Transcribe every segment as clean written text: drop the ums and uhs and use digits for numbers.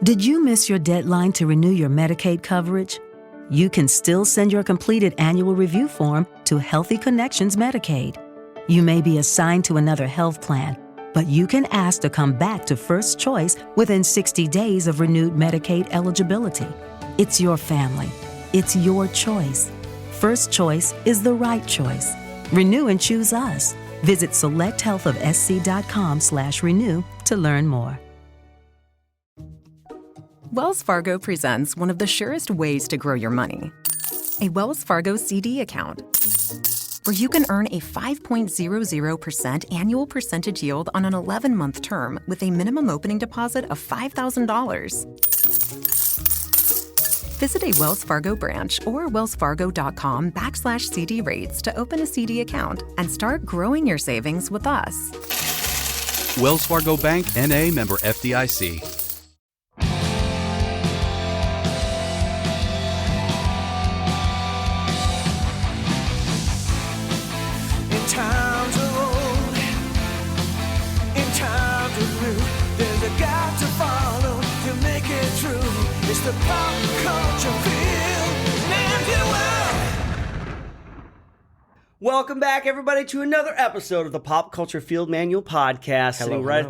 Did you miss your deadline to renew your Medicaid coverage? You can still send your completed annual review form to Healthy Connections Medicaid. You may be assigned to another health plan, but you can ask to come back to First Choice within 60 days of renewed Medicaid eligibility. It's your family. It's your choice. First Choice is the right choice. Renew and choose us. Visit selecthealthofsc.com/renew to learn more. Wells Fargo presents one of the surest ways to grow your money. A Wells Fargo CD account, where you can earn a 5.00% annual percentage yield on an 11-month term with a minimum opening deposit of $5,000. Visit a Wells Fargo branch or wellsfargo.com/CD rates to open a CD account and start growing your savings with us. Wells Fargo Bank, N.A., member FDIC. It's the Pop Culture Field Manual. Welcome back, everybody, to another episode of the Pop Culture Field Manual podcast. Hello, sitting right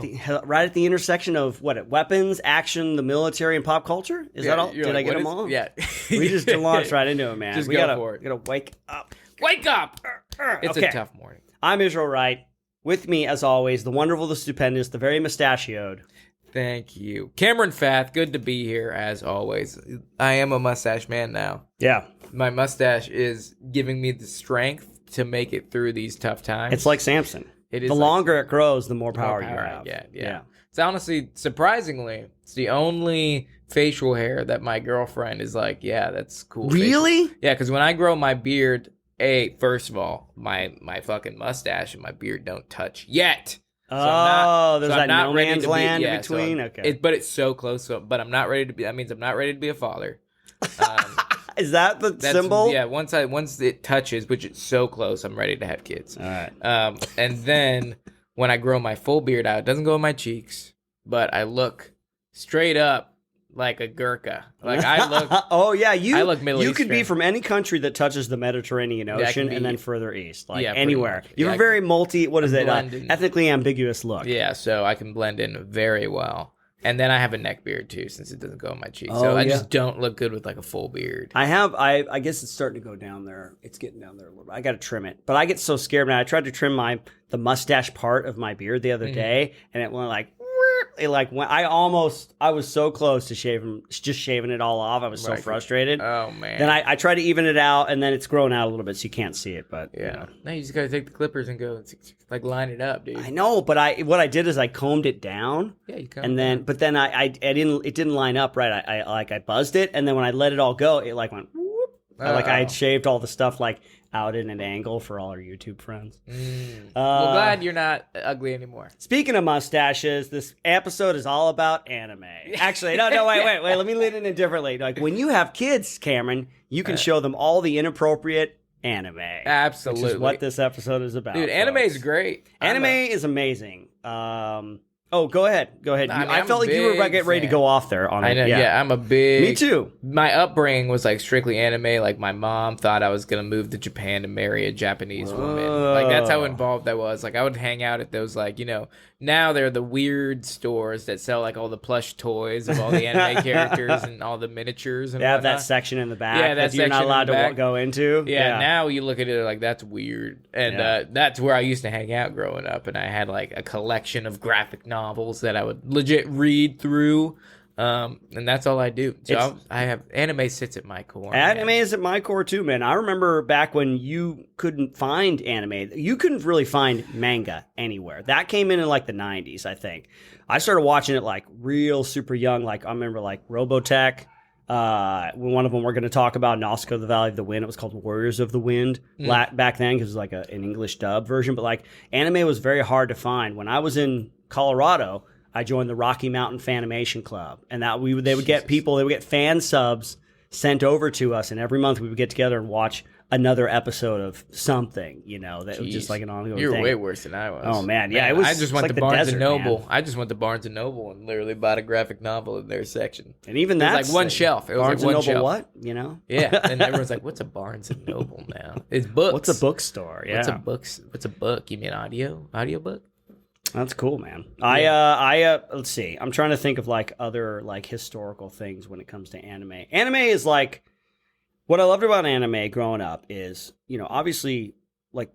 at the intersection of weapons, action, the military, and pop culture. Is that all? Did I get them all? Yeah. We just launched right into it, man. Just we go gotta, for it. Gotta wake up. Wake up! It's Okay. a tough morning. I'm Israel Wright. With me, as always, the wonderful, the stupendous, the very mustachioed. Thank you. Cameron Fath, good to be here as always. I am a mustache man now. Yeah. My mustache is giving me the strength to make it through these tough times. It's like Samson. It is the like longer it grows, the more power you I have. get. Yeah. It's honestly, surprisingly, it's the only facial hair that my girlfriend is like, yeah, that's cool. Really? Facial. Yeah, because when I grow my beard, first of all, my fucking mustache and my beard don't touch yet. So there's that no man's land in between. Okay, but it's so close. But I'm not ready to be. That means I'm not ready to be a father. Is that the symbol? Yeah. Once it touches, which it's so close, I'm ready to have kids. All right. And then when I grow my full beard out, it doesn't go in my cheeks, but I look straight up like a Gurkha. Like I look. Oh yeah, I look Middle You Eastern. could be from any country that touches the Mediterranean Ocean and then further east, like Yeah, anywhere. pretty much. You have a very blend. ethnically ambiguous look. Yeah, so I can blend in very well. And then I have a neck beard too, since it doesn't go in my cheeks. Oh, so I yeah. just don't look good with like a full beard. I guess it's starting to go down there. It's getting down there a little bit. I got to trim it, but I get so scared, man. I tried to trim the mustache part of my beard the other day, and it went like. It like when I was so close to shaving it all off. I was so frustrated. Oh man! Then I tried to even it out, and then it's grown out a little bit, so you can't see it. But yeah, you know. now you just gotta take the clippers and go like line it up, dude. I know, but what I did is I combed it down. Yeah, you and then but then I didn't line up right. I buzzed it, and then when I let it all go, it like went whoop. Like I had shaved all the stuff like out in an angle for all our YouTube friends. Well, glad you're not ugly anymore. Speaking of mustaches, this episode is all about anime. Actually, no, wait. Let me lead it in differently. Like when you have kids, Cameron, you can show them all the inappropriate anime. Absolutely. Which is what this episode is about. Dude, anime is great. Anime is amazing. Oh, go ahead. I felt like you were about to get ready to go off there on it. I know, yeah, I'm a big... Me too. My upbringing was like strictly anime. Like my mom thought I was going to move to Japan to marry a Japanese woman. Like that's how involved I was. Like I would hang out at those like, now they're the weird stores that sell like all the plush toys of all the anime characters and all the miniatures and They have whatnot. that section in the back that you're not section allowed in the to back. go into. Yeah, now you look at it like that's weird. And that's where I used to hang out growing up. And I had like a collection of graphic novels that I would legit read through. And that's all I do. So I have anime sits at my core. Anime is at my core too, man. I remember back when you couldn't find anime. You couldn't really find manga anywhere. That came in like the 90s, I think. I started watching it like real super young. Like I remember like Robotech. One of them we're going to talk about, Nausicaa, the Valley of the Wind. It was called Warriors of the Wind back then because it was like an English dub version. But like anime was very hard to find. When I was in Colorado, I joined the Rocky Mountain Fanimation Club, and they would get fan subs sent over to us, and every month we would get together and watch another episode of something, that was just Jeez. like an ongoing You're thing. way worse than I was. Oh man, Man, it was. I just went like to the Barnes desert, and Noble. man. I just went to Barnes and Noble and literally bought a graphic novel in their section. And even It was that's like one shelf. It was Barnes like one and Noble, shelf. what? Yeah, and everyone's like, "What's a Barnes and Noble now?" It's books. What's a bookstore? Yeah, What's a book? You mean audio book? that's cool, man. I let's see. I'm trying to think of like other like historical things when it comes to anime. Anime is like what I loved about anime growing up is, obviously like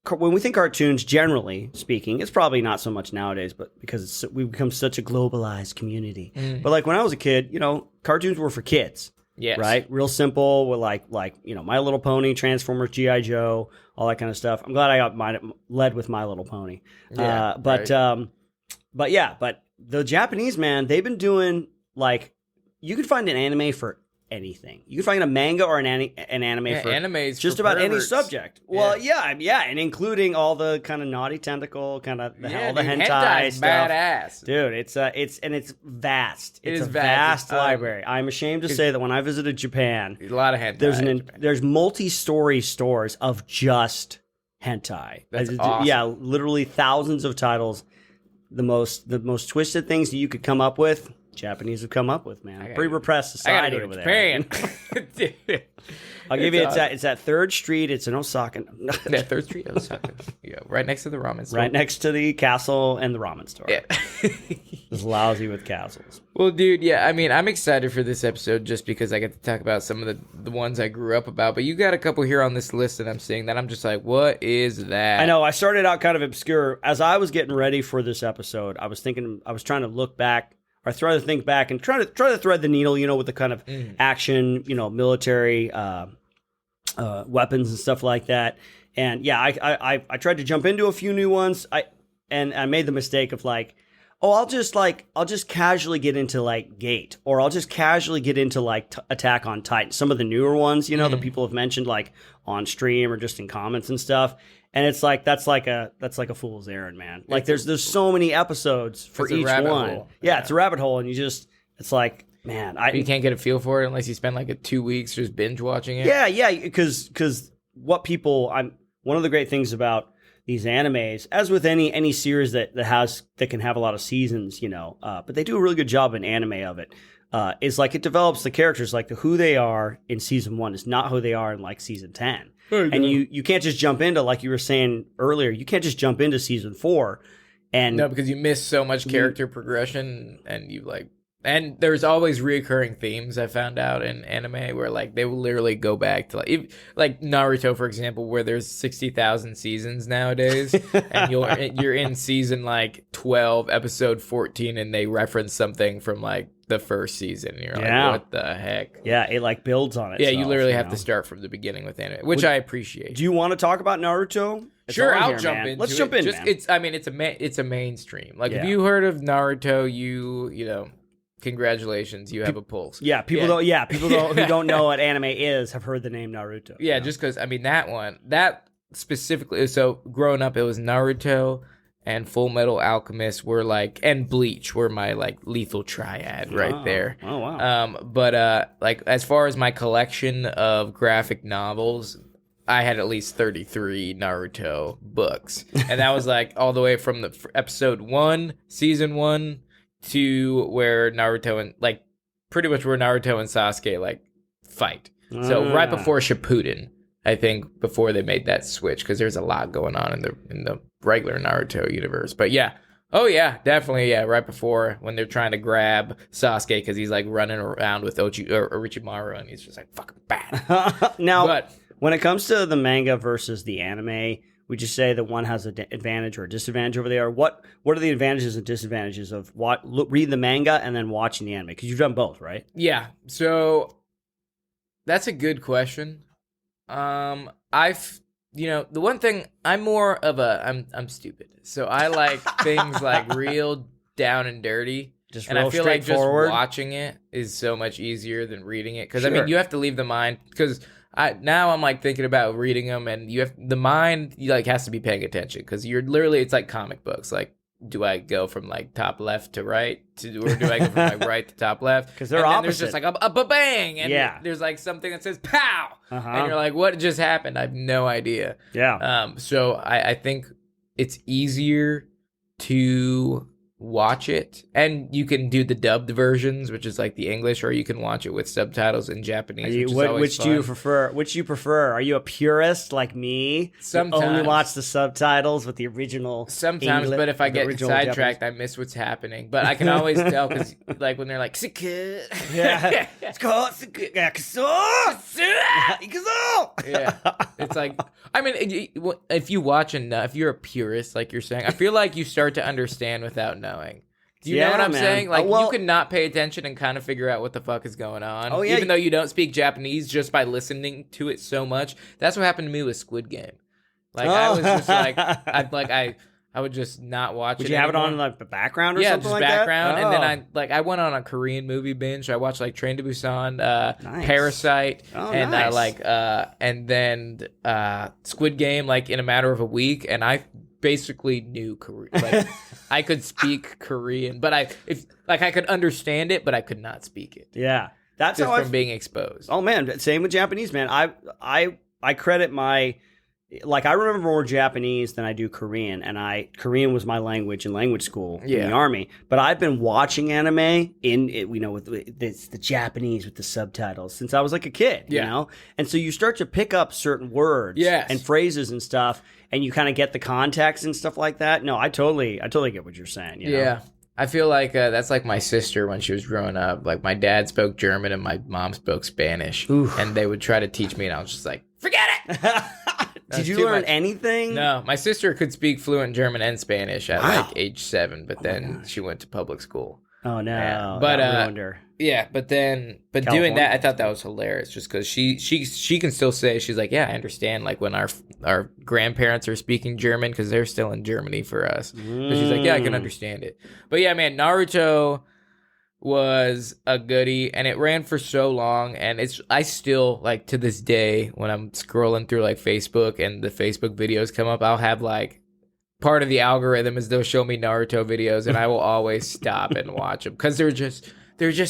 when we think cartoons, generally speaking, it's probably not so much nowadays, but because we've become such a globalized community. But like when I was a kid, cartoons were for kids. Yes. Right? Real simple with like My Little Pony, Transformers, G.I. Joe, all that kind of stuff. I'm glad I got led with My Little Pony. Yeah, but the Japanese, man, they've been doing like, you could find an anime for anything. You can find a manga or an anime for animes just for about any perverts. subject. Well, yeah, and including all the kind of naughty tentacle, kind of all the dude, hentai hentai's stuff. badass. Dude, it's vast. It It's is a vast. vast library. I'm ashamed to say that when I visited Japan, A lot of hentai. there's multi-story stores of just hentai. That's awesome. Yeah, literally thousands of titles. The most twisted things that you could come up with, Japanese have come up with, man. Pretty repressed society I gotta over go to there. Japan. Dude. I'll give you it's at 3rd Street. It's in Osaka. Yeah, 3rd Street, Osaka. Yeah, right next to the ramen store. Right next to the castle and the ramen store. Yeah. It's lousy with castles. Well, dude, yeah, I mean, I'm excited for this episode just because I get to talk about some of the ones I grew up about. But you got a couple here on this list that I'm seeing that I'm just like, what is that? I know. I started out kind of obscure. As I was getting ready for this episode, I was trying to look back, or try to think back and try to thread the needle, with the kind of action, military weapons and stuff like that. And yeah, I tried to jump into a few new ones. I made the mistake of like, I'll just casually get into like Gate, or I'll just casually get into like Attack on Titan. Some of the newer ones, that people have mentioned like on stream or just in comments and stuff. And it's like that's like a fool's errand, man. Like there's so many episodes for each one. Hole. Yeah, it's a rabbit hole, and it's like, man, you can't get a feel for it unless you spend like 2 weeks just binge watching it. Yeah, because one of the great things about these animes, as with any series that can have a lot of seasons, but they do a really good job in anime of it. Is like it develops the characters, like who they are in season 1 is not who they are in like season 10. And you can't just jump into, like you were saying earlier, you can't just jump into season 4 and no, because you miss so much character progression, and there's always reoccurring themes I found out in anime where like they will literally go back to like Naruto, for example, where there's 60,000 seasons nowadays, and you're in season like 12, episode 14, and they reference something from like the first season. And you're like, what the heck? Yeah, it like builds on it. Yeah, you literally have to start from the beginning with anime, which I appreciate. Do you want to talk about Naruto? Sure, I'll jump in. Let's jump in, man. It's a mainstream. Like if you heard of Naruto, you know. Congratulations, you have a pulse. Yeah, people who don't know what anime is have heard the name Naruto. Yeah, just because that specifically. So growing up, it was Naruto and Full Metal Alchemist and Bleach were my like lethal triad right there. Oh wow. But like as far as my collection of graphic novels, I had at least 33 Naruto books, and that was like all the way from the episode 1, season 1. To where Naruto and pretty much where Naruto and Sasuke fight. So right before Shippuden, I think, before they made that switch, because there's a lot going on in the regular Naruto universe. But yeah, definitely, right before when they're trying to grab Sasuke because he's like running around with Orochimaru and he's just like fucking bad. Now, when it comes to the manga versus the anime, would you say that one has an advantage or a disadvantage over there? What are the advantages and disadvantages of reading the manga and then watching the anime? Because you've done both, right? Yeah. So that's a good question. The one thing I'm stupid. So I like things like real down and dirty. And I feel like just watching it is so much easier than reading it. Because I mean, you have to leave the mind because. Now I'm like thinking about reading them, and the mind has to be paying attention because it's like comic books. Like do I go from like top left to right or do I go from like right to top left? Because they're and then opposite. there's just like a bang, and Yeah. there's like something that says pow, Uh-huh. and you're like, what just happened? I have no idea. Yeah. So I think it's easier to watch it, and you can do the dubbed versions, which is like the English, or you can watch it with subtitles in Japanese. Which do you prefer? Which do you prefer? Are you a purist like me? Sometimes. Who only watch the subtitles with the original. Sometimes, English, but if I the get original sidetracked, Japanese? I miss what's happening. But I can always tell because, like, when they're like, Yeah. yeah, it's like, I mean, if you watch enough, if you're a purist, like you're saying, I feel like you start to understand without knowing. Do you know what I'm man. saying? Like, Well, you can not pay attention and kind of figure out what the fuck is going on. Oh, yeah. Even though you don't speak Japanese, just by listening to it so much. That's what happened to me with Squid Game. Like, I was just like, I would just not watch it. Would you have it anymore. on like the background or Yeah, something just like background, that? and then I went on a Korean movie binge. I watched like Train to Busan, Nice. Parasite, Oh, and nice. and then Squid Game like in a matter of a week, and I basically knew Korean. Like I could speak Korean, but I could understand it, but I could not speak it. Yeah, that's Just how from being exposed. Oh man, same with Japanese, man. I credit my. Like, I remember more Japanese than I do Korean, and Korean was my language in language school in the Army. But I've been watching anime with the Japanese with the subtitles since I was like a kid, you know? And so you start to pick up certain words and phrases and stuff, and you kind of get the context and stuff like that. No, I totally get what you're saying, you know? Yeah. I feel like that's like my sister when she was growing up. Like, my dad spoke German and my mom spoke Spanish. Oof. And they would try to teach me, and I was just like, forget it! Did you too learn much. anything? No, my sister could speak fluent German and Spanish at Wow. like age 7, but then she went to public school. Oh, no. Yeah. But, that ruined her. Yeah, but doing California. that, I thought that was hilarious. Just because she can still say, she's like, yeah, I understand. Like when our grandparents are speaking German because they're still in Germany for us. But she's like, yeah, I can understand it. But yeah, man, Naruto was a goodie, and it ran for so long, and I still, like, to this day, when I'm scrolling through like Facebook and the Facebook videos come up, I'll have like part of the algorithm is they'll show me Naruto videos, and I will always stop and watch them because they're just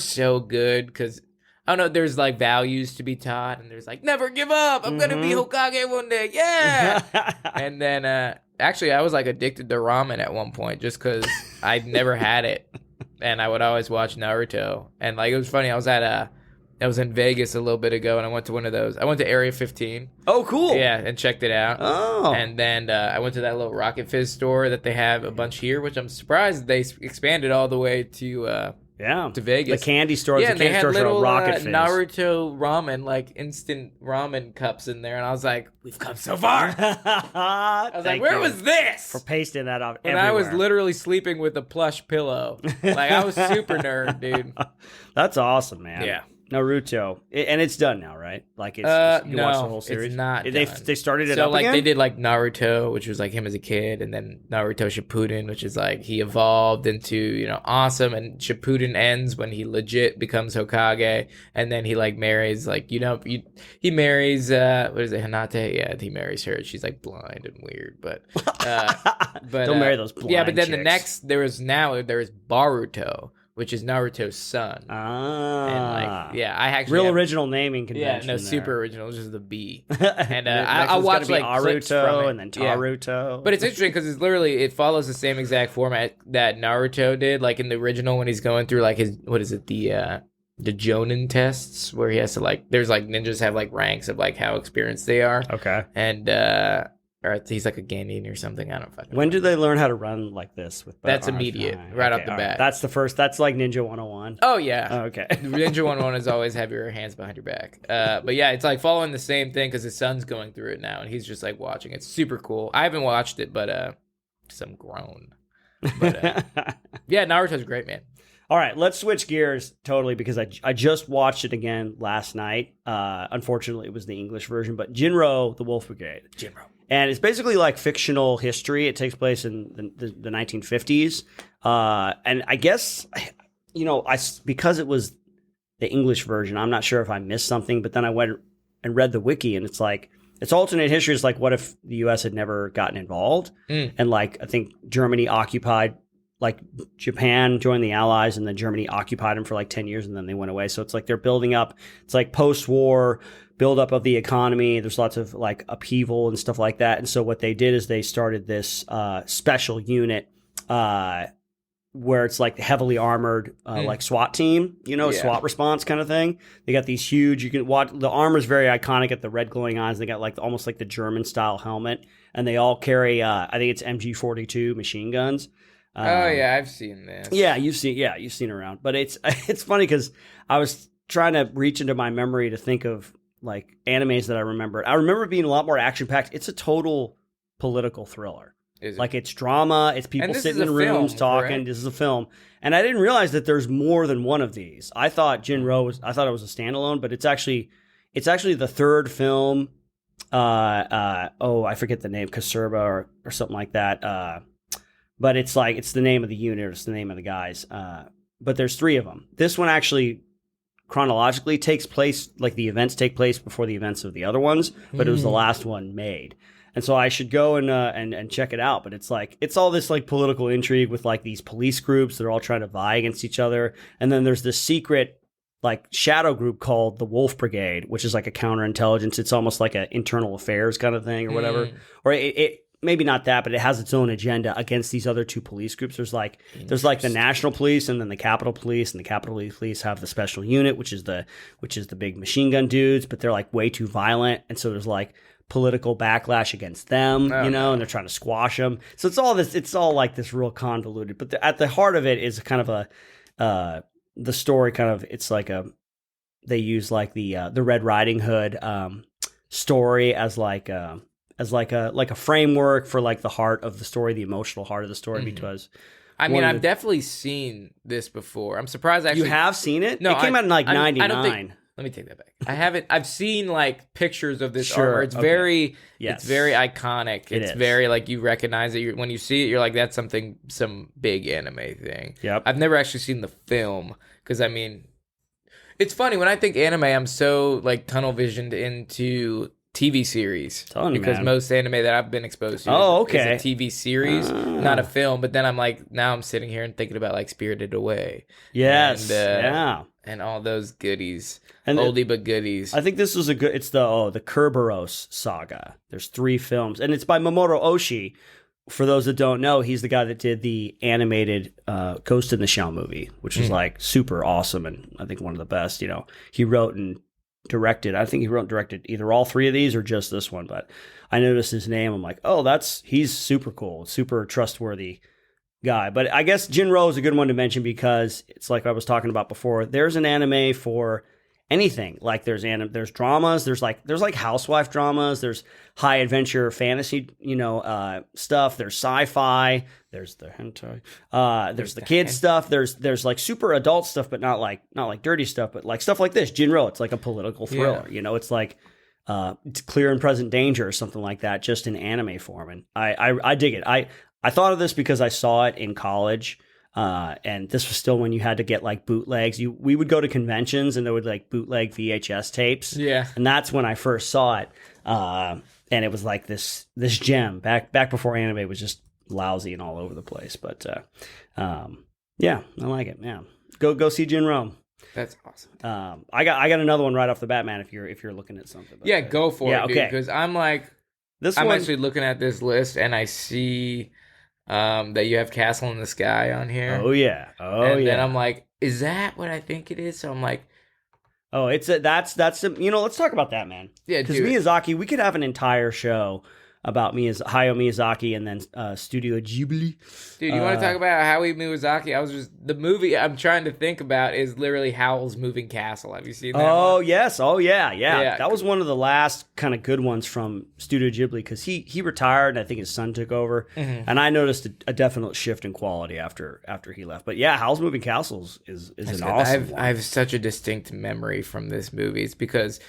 so good. Because I don't know, there's like values to be taught, and there's like, never give up, I'm gonna be Hokage one day, yeah. And then actually I was like addicted to ramen at one point just because I'd never had it. And I would always watch Naruto. And like, it was funny. I was in Vegas a little bit ago, and I went to one of those. I went to Area 15. Oh, cool. Yeah, and checked it out. Oh. And then I went to that little Rocket Fizz store that they have a bunch here, which I'm surprised they expanded all the way to Vegas. The candy stores. Yeah, The and they candy had stores little are Rocket Fizz. Naruto ramen, like instant ramen cups in there. And I was like, we've come so far. I was like, where was this? For pasting that off And everywhere. I was literally sleeping with a plush pillow. Like, I was super nerd, dude. That's awesome, man. Yeah. Naruto. And it's done now, right? Like, you can watch the whole series? It's not They done. started it so up like again? they did like Naruto, which was like him as a kid, and then Naruto Shippuden, which is like he evolved into awesome, and Shippuden ends when he legit becomes Hokage, and then he like marries he marries what is it, Hinata? Yeah, he marries her. She's like blind and weird, but Don't marry those blind yeah. But then the chicks. next there is Baruto, which is Naruto's son. Ah. And like, yeah, I actually Real have- original naming Yeah, convention. no, there. super original. Just the B. And Next I one's watch gotta be like clips from Aruto it. and then Yeah. Taruto. But it's interesting because it follows the same exact format that Naruto did. Like in the original, when he's going through like his the Jonin tests, where he has to like, there's like ninjas have like ranks of like how experienced they are, Okay. and or he's like a Genin or something. I don't fucking. When did they learn how to run like this? That's immediate, right off the all bat. That's the first. That's like Ninja 101. Oh yeah. Oh, okay. Ninja 101 is always have your hands behind your back. But yeah, it's like following the same thing because his son's going through it now, and he's just like watching. It's super cool. I haven't watched it, but because I'm grown. But yeah, Naruto's great, man. All right, let's switch gears totally because I just watched it again last night. Unfortunately, it was the English version, but Jinro, the Wolf Brigade. Jinro. And it's basically like fictional history. It takes place in the 1950s. And I guess, because it was the English version, I'm not sure if I missed something, but then I went and read the wiki, and it's like, its alternate history is like, what if the U.S. had never gotten involved, and like I think Germany occupied, like Japan joined the Allies, and then Germany occupied them for like 10 years, and then they went away. So it's like they're building up. It's like post-war buildup of the economy. There's lots of like upheaval and stuff like that. And so what they did is they started this special unit where it's like heavily armored, like SWAT team, SWAT response kind of thing. They got these huge, you can watch, the armor's very iconic at the red glowing eyes. They got like almost like the German style helmet, and they all carry, I think it's MG42 machine guns. Oh yeah, I've seen this. Yeah, you've seen it around. But it's funny because I was trying to reach into my memory to think of like animes that I remembered. I remember it being a lot more action packed. It's a total political thriller. Like it's drama, it's people sitting in rooms talking. Correct? This is a film, and I didn't realize that there's more than one of these. I thought I thought it was a standalone, but it's actually the third film. I forget the name, Kasurba or something like that. But it's the name of the unit, or it's the name of the guys. But there's 3 of them. This one actually chronologically takes place, like the events take place before the events of the other ones, but it was the last one made. And so I should go and check it out. But it's all this like political intrigue with like these police groups that are all trying to vie against each other. And then there's this secret like shadow group called the Wolf Brigade, which is like a counterintelligence. It's almost like an internal affairs kind of thing or whatever. Or it maybe not that, but it has its own agenda against these other 2 police groups. There's like the National Police, and then the Capitol Police, and the Capitol Police have the special unit, which is the big machine gun dudes, but they're like way too violent, and so there's like political backlash against them, and they're trying to squash them. So it's all like this real convoluted, but at the heart of it is kind of the story kind of, it's like they use like the Red Riding Hood story as like a framework for like the heart of the story, the emotional heart of the story, because I've definitely seen this before. I'm surprised actually. You have seen it? No, it came out in like 99. I don't think, let me take that back. I haven't. I've seen like pictures of this armor. It's very iconic. It's very like you recognize it. When you see it, you're like, that's some big anime thing. Yep. I've never actually seen the film because it's funny when I think anime, I'm so like tunnel visioned into TV series because most anime that I've been exposed to is a TV series, not a film. But then I'm like, now I'm sitting here and thinking about like Spirited Away, and all those goodies, and oldie but goodies. I think this was it's the Kerberos saga. There's 3 films, and it's by Mamoru Oshii. For those that don't know, he's the guy that did the animated Ghost in the Shell movie, which is like super awesome, and I think one of the best. He wrote and directed. I think he wrote and directed either all 3 of these or just this one, but I noticed his name. I'm like, he's super cool, super trustworthy guy. But I guess Jinro is a good one to mention because it's like I was talking about before. There's an anime for anything. Like there's dramas. There's like housewife dramas. There's high adventure fantasy, stuff. There's sci-fi. There's the hentai. There's the kids stuff. There's like super adult stuff, but not like dirty stuff, but like stuff like this. Jinro, it's like a political thriller. It's like it's Clear and Present Danger or something like that, just in anime form. And I dig it. I thought of this because I saw it in college. And this was still when you had to get like bootlegs. We would go to conventions and there would like bootleg VHS tapes. Yeah. And that's when I first saw it. And it was like this gem back before anime was just lousy and all over the place. But yeah, I like it. Yeah. Go see Jinro. That's awesome. I got another one right off the bat, man, if you're looking at something. But, go for it, dude. Because I'm like I'm actually looking at this list and I see that you have Castle in the Sky on here. Oh yeah. And then I'm like, is that what I think it is? So I'm like, oh, that's let's talk about that, man. Yeah, because Miyazaki, we could have an entire show about Hayao Miyazaki and then Studio Ghibli. Dude, you want to talk about Hayao Miyazaki? The movie I'm trying to think about is literally Howl's Moving Castle. Have you seen that? Oh, yes. Oh, yeah. That was one of the last kind of good ones from Studio Ghibli because he retired and I think his son took over. Mm-hmm. And I noticed a definite shift in quality after he left. But yeah, Howl's Moving Castle is an awesome one. I have such a distinct memory from this movie. It's because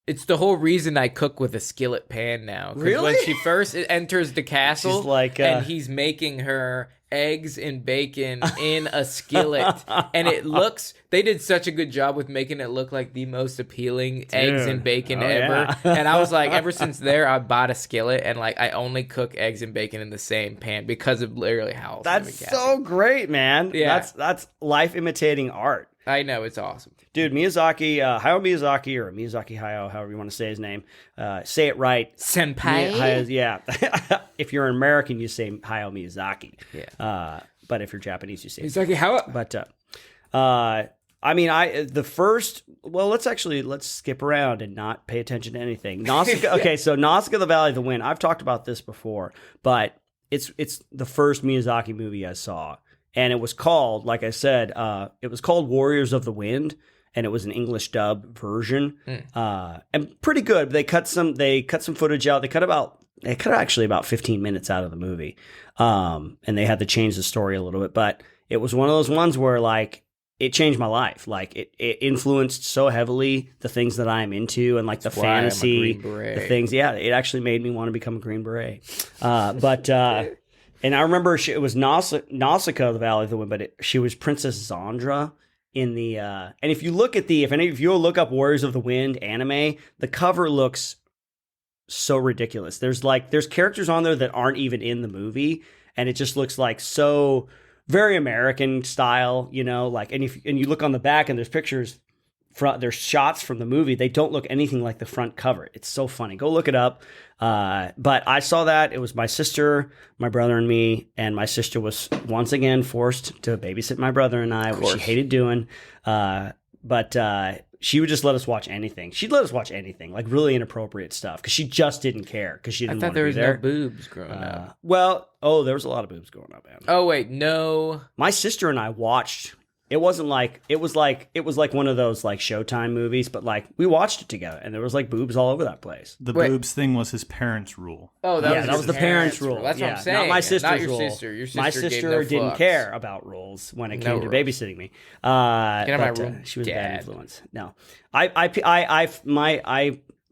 it's the whole reason I cook with a skillet pan now. Really? When she first enters the castle, she's like, and he's making her eggs and bacon in a skillet, and they did such a good job with making it look like the most appealing eggs and bacon ever. Yeah. And I was like, ever since there, I bought a skillet, and like I only cook eggs and bacon in the same pan because of literally how That's so great, man. Yeah. That's life imitating art. I know, it's awesome. Dude, Miyazaki, Hayao Miyazaki, or Miyazaki Hayao, however you want to say his name, say it right. Senpai? Yeah. If you're an American, you say Hayao Miyazaki. Yeah. But if you're Japanese, you say Miyazaki how? But I mean, let's skip around and not pay attention to anything. Nausicaa. Okay, so Nausicaa, the Valley of the Wind. I've talked about this before, but it's the first Miyazaki movie I saw. And it was called, like I said, it was called Warriors of the Wind, and it was an English dub version, and pretty good. They cut some footage out. They cut actually about 15 minutes out of the movie, and they had to change the story a little bit. But it was one of those ones where like it changed my life. Like it influenced so heavily the things that I'm into, and like the fantasy, the things. Yeah, it actually made me want to become a Green Beret. And I remember it was Nausicaa, the Valley of the Wind, but she was Princess Zandra in the. And if you look at if any of you look up Warriors of the Wind anime, the cover looks so ridiculous. There's characters on there that aren't even in the movie, and it just looks like so very American style, you know. Like, and you look on the back, and there's pictures. There's shots from the movie. They don't look anything like the front cover. It's so funny. Go look it up. But I saw that. It was my sister, my brother, and me. And my sister was once again forced to babysit my brother and I, which she hated doing. But she would just let us watch anything. She'd let us watch anything, like really inappropriate stuff, because she just didn't care, because she didn't want to be there. I thought there was no boobs growing up. There was a lot of boobs growing up, man. Oh, wait, no. My sister and I watched... It was like one of those like Showtime movies, but like we watched it together, and there was like boobs all over that place. The boobs thing was his parents' rule. Oh, that was the parents' rule. That's what I'm saying. Not my sister's not your rule. Sister. Your sister my sister didn't care about rules when it came to babysitting me. Get out of my room, she was a bad influence. No, I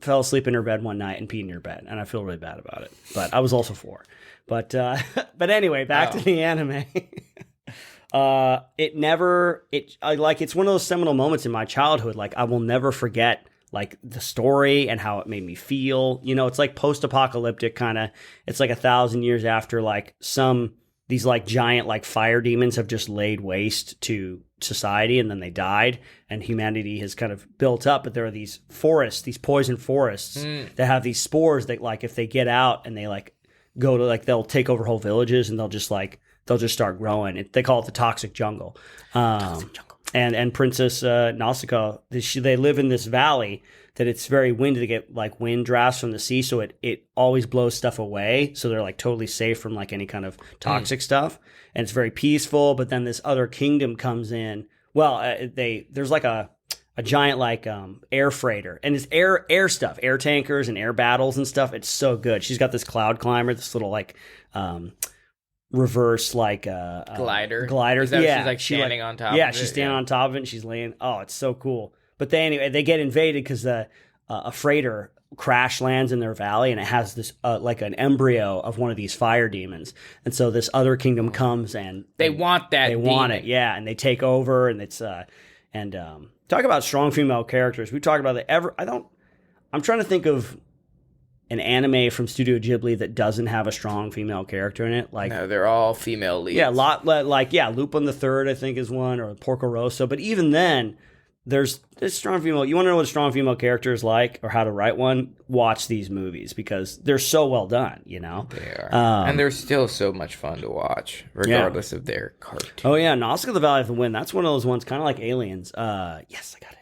fell asleep in her bed one night and peed in her bed, and I feel really bad about it. But I was also 4. But anyway, back to the anime. It's one of those seminal moments in my childhood. Like, I will never forget like the story and how it made me feel. You know, it's like post-apocalyptic kind of. It's like 1,000 years after like these like giant like fire demons have just laid waste to society, and then they died, and humanity has kind of built up. But there are these forests, these poison forests that have these spores that like if they get out and they like go to like they'll take over whole villages, and they'll just start growing. They call it the toxic jungle. And Princess Nausicaa, they live in this valley that it's very windy. They get like wind drafts from the sea, so it always blows stuff away. So they're like totally safe from like any kind of toxic stuff. And it's very peaceful. But then this other kingdom comes in. Well, there's like a giant like air freighter, and it's air stuff, air tankers and air battles and stuff. It's so good. She's got this cloud climber, this little like reverse like glider. Is that she's like standing on top of it? Yeah, she's standing on top of it, and she's laying. Oh, it's so cool. But they get invaded because a freighter crash lands in their valley, and it has this like an embryo of one of these fire demons. And so this other kingdom comes, and they want that. They want it, yeah, and they take over, and it's talk about strong female characters. We talk about it I'm trying to think of an anime from Studio Ghibli that doesn't have a strong female character in it. Like, no, they're all female leads. Yeah, Lupin the Third, I think, is one, or Porco Rosso. But even then, there's strong female. You want to know what a strong female character is like, or how to write one? Watch these movies, because they're so well done. You know, they are, and they're still so much fun to watch, regardless of their cartoon. Oh yeah, Nausicaa, the Valley of the Wind. That's one of those ones, kind of like Aliens. Yes, I got it.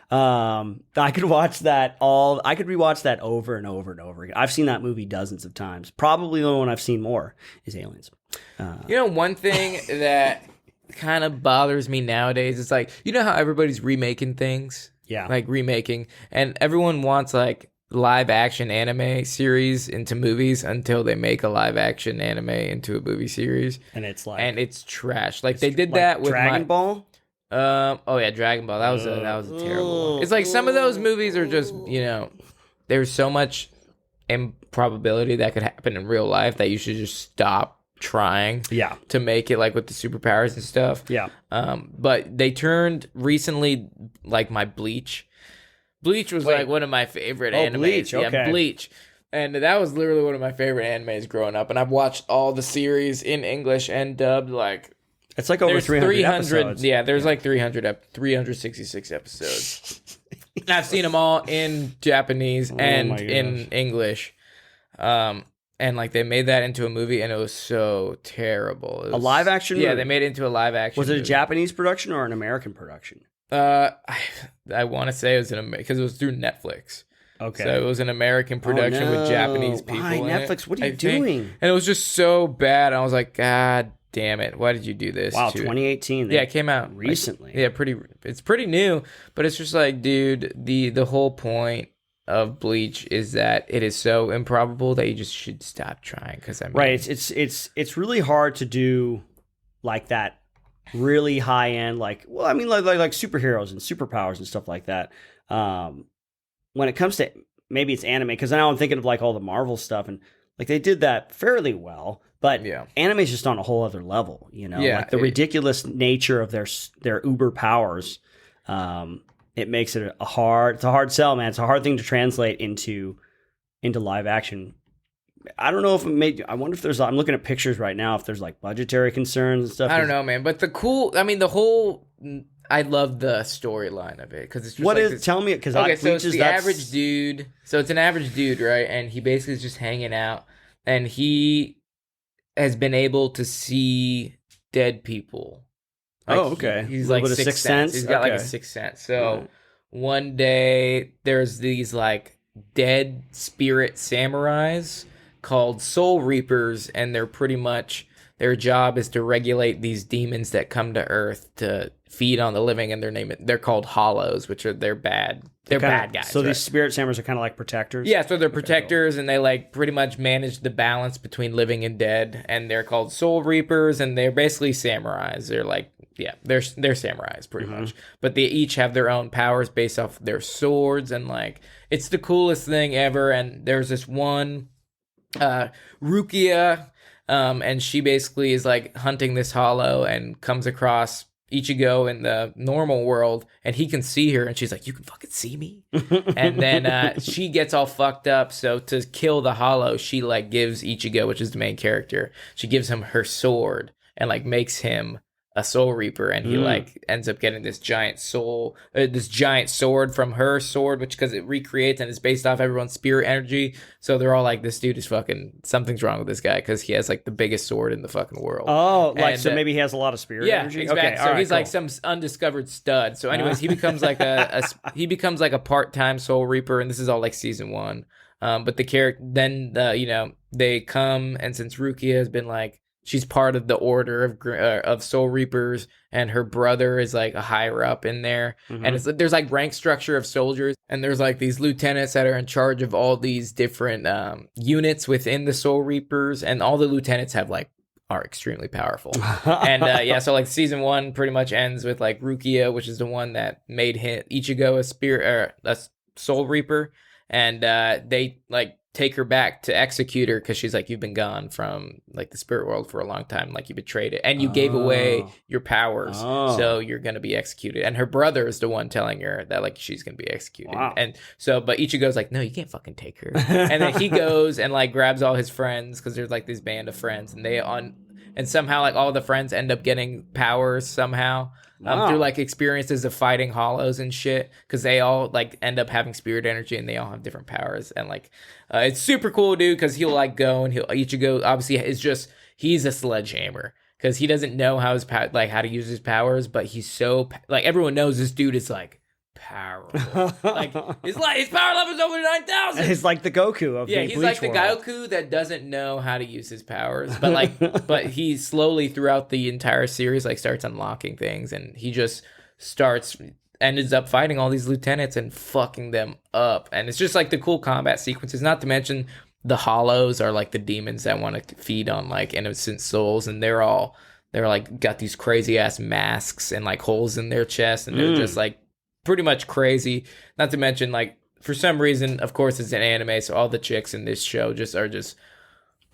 I could watch that I could rewatch that over and over and over again. I've seen that movie dozens of times. Probably the one I've seen more is Aliens. One thing that kind of bothers me nowadays is like, you know how everybody's remaking things? Yeah. Like remaking, and everyone wants like live action anime series into movies until they make a live action anime into a movie series. And it's trash. Like they did that with Dragon Ball? Oh yeah, Dragon Ball. That was a terrible one. It's like some of those movies are just, there's so much improbability that could happen in real life that you should just stop trying to make it like with the superpowers and stuff. Yeah. But they turned recently like my Bleach. Bleach was like one of my favorite animes. Bleach, okay. Yeah, Bleach. And that was literally one of my favorite animes growing up. And I've watched all the series in English and dubbed. Like, it's like over 300 episodes. Yeah, there's like 366 episodes. And I've seen them all in Japanese and in English. And like they made that into a movie, and it was so terrible. It was, a live action movie? Yeah, they made it into a live action Was it movie. a Japanese production or an American production? I want to say it was because it was through Netflix. Okay. So it was an American production with Japanese people. Why, in Netflix? It, what are you doing? And it was just so bad. I was like, God damn it! Why did you do this? Wow, to 2018. Yeah, it came out recently. It's pretty new, but it's just like, dude, the whole point of Bleach is that it is so improbable that you just should stop trying. Because right, it's really hard to do like that, really high end, like superheroes and superpowers and stuff like that. When it comes to maybe it's anime, because now I'm thinking of like all the Marvel stuff, and like they did that fairly well. But anime is just on a whole other level, like the ridiculous nature of their uber powers. It makes it it's a hard sell, man. It's a hard thing to translate into live action. I don't know if I wonder if there's, I'm looking at pictures right now, if there's like budgetary concerns and stuff. I don't know, man. But I love the storyline of it, because it's just tell me, because okay, so it's the average dude. So it's an average dude, right? And he basically is just hanging out, and he has been able to see dead people. Like, okay. He's like sixth sense. He's got like a sixth sense. So one day there's these like dead spirit samurais called Soul Reapers, and they're pretty much, their job is to regulate these demons that come to Earth to feed on the living, and they're called Hollows, which are they're bad guys. So these spirit samurais are kind of like protectors? Yeah, so they're protectors, and they like pretty much manage the balance between living and dead, and they're called Soul Reapers, and they're basically samurais. They're like, they're samurais pretty much, but they each have their own powers based off their swords, and like it's the coolest thing ever. And there's this one Rukia, and she basically is like hunting this hollow and comes across Ichigo in the normal world, and he can see her, and she's like, you can fucking see me? And then she gets all fucked up, so to kill the hollow, she like gives Ichigo, which is the main character, she gives him her sword and like makes him a Soul Reaper, and he like ends up getting this giant sword from her sword, which, because it recreates and is based off everyone's spirit energy. So they're all like, this dude is fucking, something's wrong with this guy, because he has like the biggest sword in the fucking world. Oh, like, so maybe he has a lot of spirit energy? Exactly. Okay, so he's like some undiscovered stud. So anyways, he becomes like a part-time Soul Reaper, and this is all like season 1. But the character, then they come, and since Rukia has been like, she's part of the order of Soul Reapers, and her brother is like a higher up in there. And there's like rank structure of soldiers, and there's like these lieutenants that are in charge of all these different units within the Soul Reapers, and all the lieutenants are extremely powerful. And so like season 1 pretty much ends with like Rukia, which is the one that made Ichigo a Soul Reaper, and they like take her back to execute her, because she's like, you've been gone from like the spirit world for a long time, like you betrayed it, and you gave away your powers, so you're gonna be executed. And her brother is the one telling her that like she's gonna be executed. And so, but Ichigo's like, no, you can't fucking take her. And then he goes and like grabs all his friends, because there's like this band of friends, and and somehow like all the friends end up getting powers somehow. Through like experiences of fighting hollows and shit, because they all like end up having spirit energy, and they all have different powers. And like it's super cool, dude, because he'll like go, and Ichigo obviously he's a sledgehammer, because he doesn't know how how to use his powers, but he's so like, everyone knows this dude is like powerful. Like his power level is over 9,000. He's like the Goku of he's Bleach like the world. Goku that doesn't know how to use his powers, but he slowly throughout the entire series like starts unlocking things, and he just ends up fighting all these lieutenants and fucking them up. And it's just like the cool combat sequences, not to mention the Hollows are like the demons that want to feed on like innocent souls, and they're like got these crazy ass masks and like holes in their chest, and they're just like pretty much crazy. Not to mention, like, for some reason, of course, it's an anime, so all the chicks in this show are just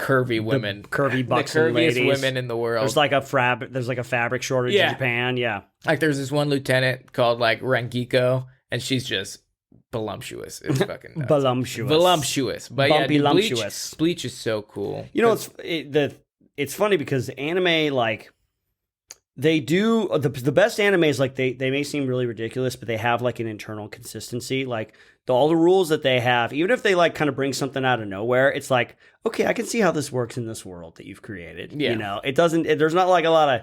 curvy women, curvy the buxom curviest ladies. women in the world. There's like a fabric shortage in Japan. Yeah, like there's this one lieutenant called like Rengiko, and she's just voluptuous. It's fucking nuts. Voluptuous. But Bumpy yeah, dude, lumptuous. Bleach is so cool. You know, it's funny because anime, like, they do the best animes, like they may seem really ridiculous, but they have like an internal consistency. Like all the rules that they have, even if they like kind of bring something out of nowhere, it's like, okay, I can see how this works in this world that you've created. Yeah. You know, there's not like a lot of,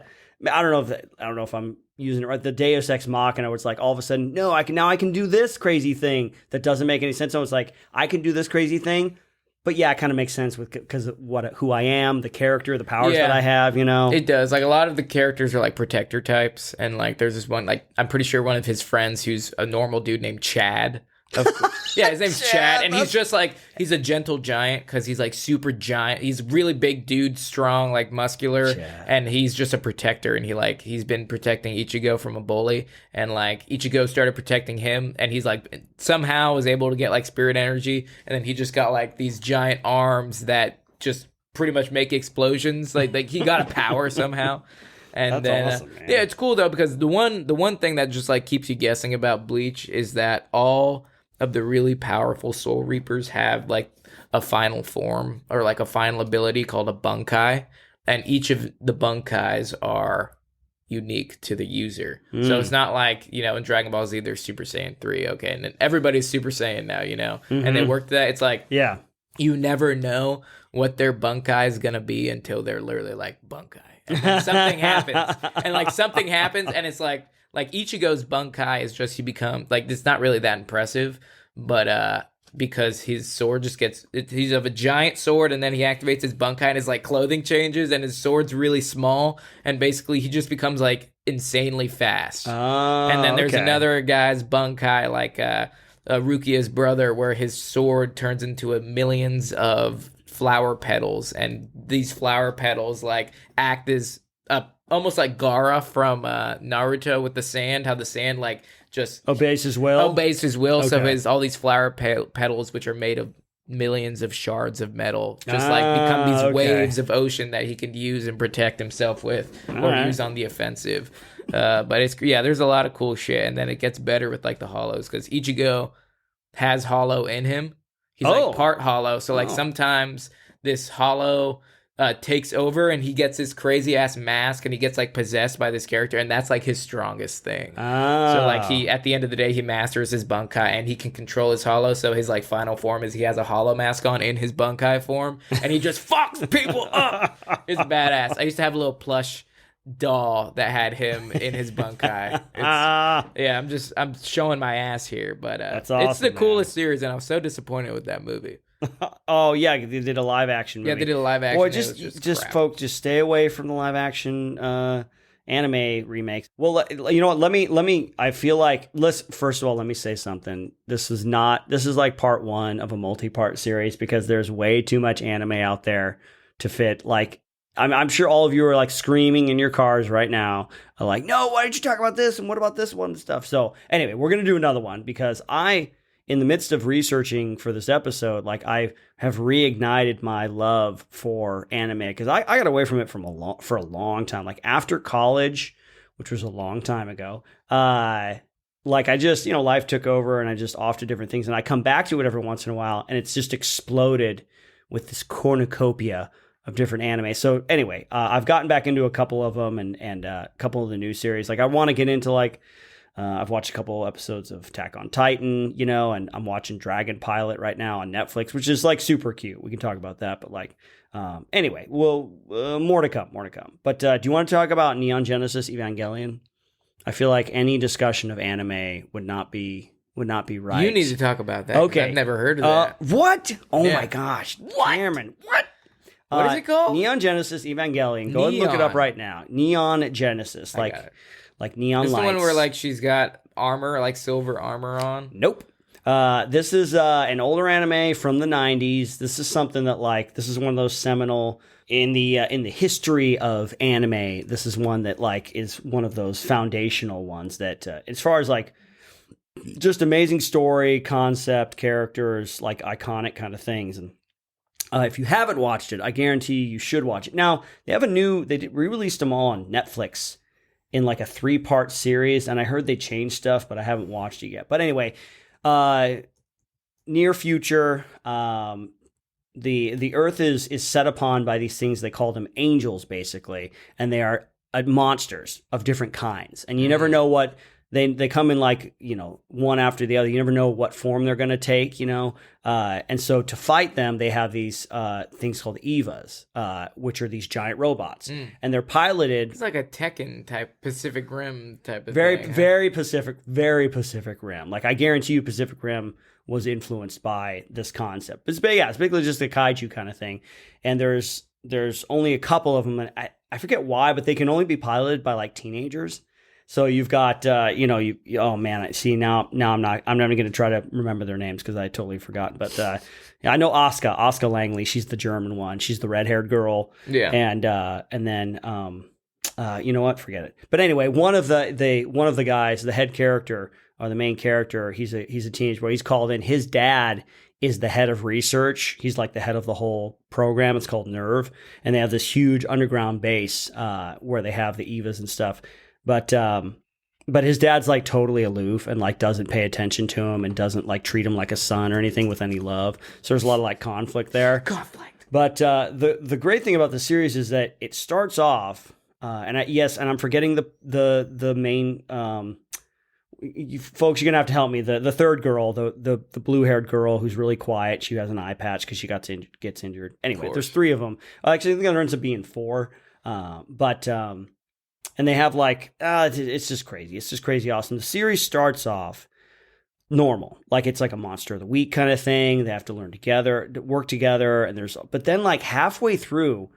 I don't know if I'm using it right. The Deus Ex Machina, where it's like all of a sudden, no, I can do this crazy thing that doesn't make any sense. So it's like, I can do this crazy thing. But yeah, it kind of makes sense because of who I am, the character, the powers that I have, you know? It does. Like, a lot of the characters are like protector types. And like, there's this one, like, I'm pretty sure one of his friends who's a normal dude named Chad. Yeah, his name's Chad. And he's just like, he's a gentle giant because he's like super giant. He's really big dude, strong, like muscular. Chad. And he's just a protector. And he's been protecting Ichigo from a bully. And like, Ichigo started protecting him. And he's like, somehow was able to get like spirit energy. And then he just got like these giant arms that just pretty much make explosions. Like he got a power somehow. And That's then, awesome, man. yeah, it's cool though, because the one thing that just like keeps you guessing about Bleach is that all of the really powerful Soul Reapers have like a final form or like a final ability called a Bunkai, and each of the Bunkais are unique to the user. So it's not like, you know, in Dragon Ball Z there's Super Saiyan 3, okay, and then everybody's Super Saiyan now, you know, and they work that. It's like, Yeah. you never know what their Bunkai is gonna be until they're literally like Bunkai, and then something happens, and like something happens, and it's like Ichigo's Bunkai is just, he becomes like, it's not really that impressive, but because his sword just he's of a giant sword, and then he activates his Bunkai and his like clothing changes, and his sword's really small, and basically he just becomes like insanely fast. And then there's another guy's Bunkai, like Rukia's brother, where his sword turns into millions of flower petals, and these flower petals like act as almost like Gaara from Naruto with the sand, how the sand like just obeys his will. So all these flower petals, which are made of millions of shards of metal, just like become these waves of ocean that he can use and protect himself with, or use on the offensive. But it's, yeah, there's a lot of cool shit, and then it gets better with like the hollows, because Ichigo has hollow in him. He's like part hollow, so like sometimes this hollow takes over, and he gets this crazy ass mask, and he gets like possessed by this character, and that's like his strongest thing. So like he, at the end of the day, he masters his Bunkai, and he can control his hollow. So his like final form is he has a hollow mask on in his Bunkai form, and he just fucks people up. It's badass. I used to have a little plush doll that had him in his Bunkai. Yeah, I'm showing my ass here, but that's awesome, it's the coolest series, and I was so disappointed with that movie. Oh yeah, they did a live action movie. Yeah, they did a live action. Boy, just crap. folks, just stay away from the live action anime remakes. Well, you know what? Let me. I feel like first of all, let me say something. This is like part one of a multi-part series, because there's way too much anime out there to fit. Like, I'm sure all of you are like screaming in your cars right now, like, no, why did you talk about this? And what about this one and stuff? So anyway, we're going to do another one, because in the midst of researching for this episode, like, I have reignited my love for anime, because I got away from it for a long time. Like, after college, which was a long time ago, like, I just, you know, life took over, and I just off to different things, and I come back to it every once in a while, and it's just exploded with this cornucopia of different anime. So anyway, I've gotten back into a couple of them, and a couple of the new series. Like, I want to get into like, I've watched a couple episodes of Attack on Titan, you know, and I'm watching Dragon Pilot right now on Netflix, which is like super cute. We can talk about that, but like, anyway, well, more to come. But do you want to talk about Neon Genesis Evangelion? I feel like any discussion of anime would not be right. You need to talk about that. Okay, I've never heard of that. What? Oh my gosh, Cameron, what? What is it called? Neon Genesis Evangelion. Go ahead and look it up right now. Neon Genesis, like neon this lights. This the one where like she's got armor, like silver armor on? Nope. This is an older anime from the 90s. This is something that, like, this is one of those seminal in the history of anime. This is one that, like, is one of those foundational ones that, as far as like just amazing story, concept, characters, like iconic kind of things. And If you haven't watched it, I guarantee you should watch it. Now, they re-released them all on Netflix in like a 3-part series, and I heard they changed stuff, but I haven't watched it yet. But anyway, near future, the Earth is set upon by these things, they call them angels, basically, and they are monsters of different kinds, and you never know what they come in, like, one after the other. You never know what form they're going to take, and so to fight them, they have these things called Evas, which are these giant robots, and they're piloted. It's like a Tekken type, Pacific Rim type of very thing. very Pacific Rim. Like, I guarantee you Pacific Rim was influenced by this concept. It's basically just a kaiju kind of thing, and there's only a couple of them, and I forget why, but they can only be piloted by like teenagers. So you've got, oh man, I see now I'm not going to try to remember their names because I totally forgot. But I know Asuka Langley. She's the German one. She's the red-haired girl. Yeah. And then, you know what? Forget it. But anyway, one of the guys, the head character or the main character, he's a teenage boy. He's called in. His dad is the head of research. He's like the head of the whole program. It's called Nerve, and they have this huge underground base where they have the Evas and stuff. But his dad's like totally aloof and like doesn't pay attention to him and doesn't like treat him like a son or anything with any love. So there's a lot of like conflict there. But the great thing about the series is that it starts off, and I'm forgetting the main. You folks, you're gonna have to help me. The third girl, the blue haired girl who's really quiet. She has an eye patch because she gets injured. Anyway, there's 3 of them. Actually, I think there ends up being 4. And they have like, it's just crazy. It's just crazy awesome. The series starts off normal. Like, it's like a monster of the week kind of thing. They have to work together. But then like halfway through,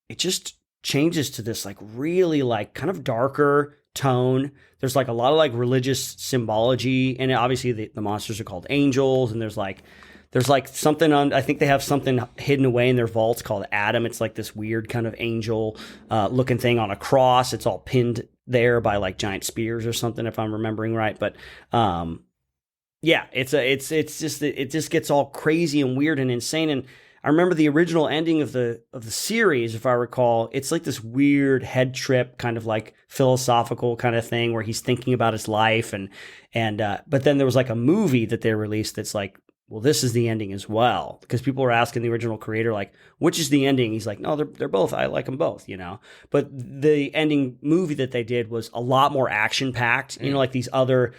it just changes to this like really like kind of darker tone. There's like a lot of like religious symbology. And obviously the monsters are called angels. And there's like something I think they have something hidden away in their vaults called Adam. It's like this weird kind of angel looking thing on a cross. It's all pinned there by like giant spears or something, if I'm remembering right. But yeah, it just gets all crazy and weird and insane. And I remember the original ending of the series, if I recall, it's like this weird head trip, kind of like philosophical kind of thing where he's thinking about his life and but then there was like a movie that they released that's like, well, this is the ending as well, because people were asking the original creator, like, which is the ending? He's like, no, they're both. I like them both, But the ending movie that they did was a lot more action packed. Like these other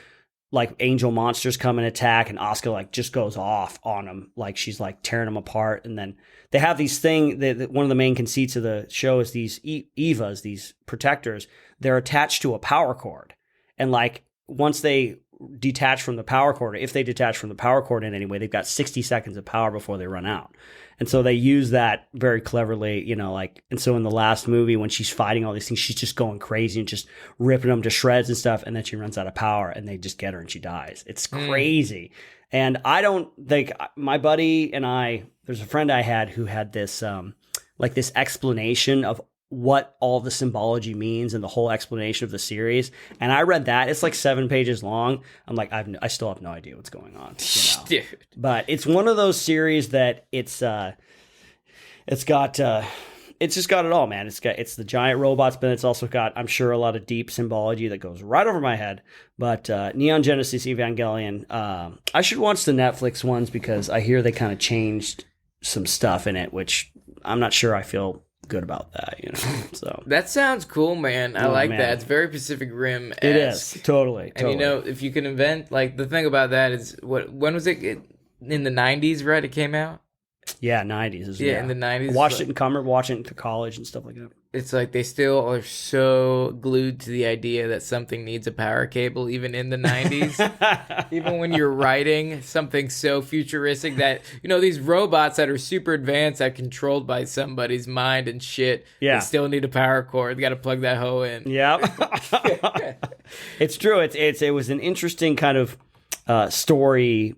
like angel monsters come and attack, and Asuka like just goes off on them, like she's like tearing them apart. And then they have these thing that one of the main conceits of the show is these Evas, these protectors. They're attached to a power cord, and like once they detach from the power cord, if they detach from the power cord in any way, they've got 60 seconds of power before they run out. And so they use that very cleverly, and so in the last movie, when she's fighting all these things, she's just going crazy and just ripping them to shreds and stuff. And then she runs out of power and they just get her and she dies. It's crazy. And I don't think my buddy and there's a friend I had who had this, like this explanation of what all the symbology means and the whole explanation of the series. And I read that. It's like 7 pages long. I'm like, I still have no idea what's going on. Dude. But it's one of those series that it's just got it all, man. It's the giant robots, but it's also got, I'm sure, a lot of deep symbology that goes right over my head. But Neon Genesis Evangelion, I should watch the Netflix ones because I hear they kind of changed some stuff in it, which I'm not sure I feel good about that, So that sounds cool, man. I like that. It's very Pacific Rim. It is totally. And if you can invent, like, the thing about that is when was it in the 90s, right? It came out. Yeah, 90s. Yeah, in the 90s. I watched it in Cumber, watching it to college and stuff like that. It's like they still are so glued to the idea that something needs a power cable, even in the 90s. Even when you're writing something so futuristic that, these robots that are super advanced, that controlled by somebody's mind and shit, they still need a power cord. They got to plug that hoe in. Yeah. It's true. It was an interesting kind of story,